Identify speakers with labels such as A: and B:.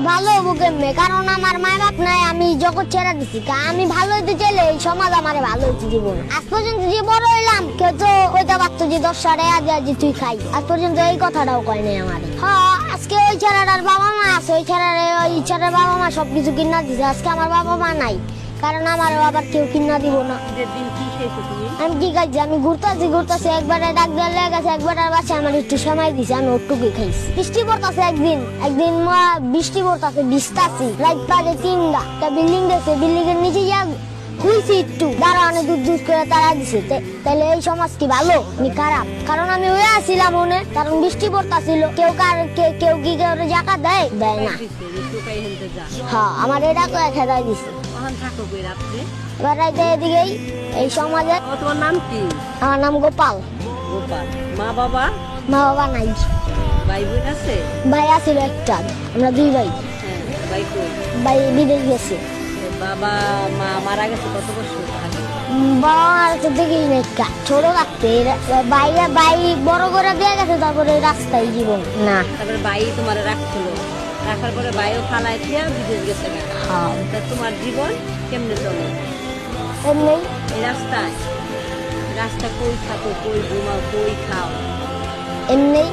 A: ভালো হবো কেমনে, কারণ আমার মা বাপ নাই, আমি জগৎ ছেড়ে দিছি। আমি ভালো হইতে চাইলে এই সমাজ আমারে ভালো হইতে দিব না। আজ পর্যন্ত যে বড় হইলাম, কেউ তো ওইটা পারতো যে 10 টাকা আজি তুই খাই, আজ পর্যন্ত এই কথাটাও কয় নাই আমারে। হ্যাঁ, আজকে ওই ছেলেটার বাবা মা আছে, ওই ছেলের বাবা মা সবকিছু কিনা দিছে। আজকে আমার বাবা মা নাই, কারণ আমার আবার কেউ কিনা দিব না। আমি কি খাইছি, আমি ঘুরতেছি একবারে ডাক দিয়ে লেগে গেছে, একবারে বাসায় আমার একটু সময় দিছে, আমি ওটুকুই খাইছি। বৃষ্টি পড়তেছে, একদিন বৃষ্টি পড়তেছে, ভিজতাছি। রাত বাজে 3টা, একটা বিল্ডিং দেখছে, বিল্ডিং এর নিচে যা খুঁজছি একটু, দাঁড়ানো দুধ করে তারা দিছে। তাহলে এই সমাজ কি ভালো নি খারাপ? কারণ আমি হয়ে আসছিলাম মনে, কারণ বৃষ্টি পড়তেছিল, কেউ কি কেউ জায়গা দেয় না। হ্যাঁ, আমার এটা করে খেদাই দিছে। এবার রাইতে এদিকেই এই সমাজে।
B: তোমার নাম কি?
A: আমার নাম গোপাল।
B: মা বাবা
A: নাই।
B: ভাই বোন আছে?
A: ভাই আছিল একটা, আমরা 2 ভাই। ভাই বিদেশ গেছে।
B: বাবা মা মারা গেছে কত বছর আগে?
A: বাবা মারা তো দেখি না, ছোট থাকতে। ভাই বড় করে দিয়ে গেছে, তারপরে রাস্তায় জীবন না।
B: তারপরে ভাই তোমার রাখছিল, রাখার পরে ভাইও ফালাই দিয়া বিদেশ গেছে।
A: হ্যাঁ।
B: তা তোমার জীবন কেমনে চলে?
A: এমনি
B: এই রাস্তা কই থাকো, কই ঘুমাও, কই খাও?
A: এমনি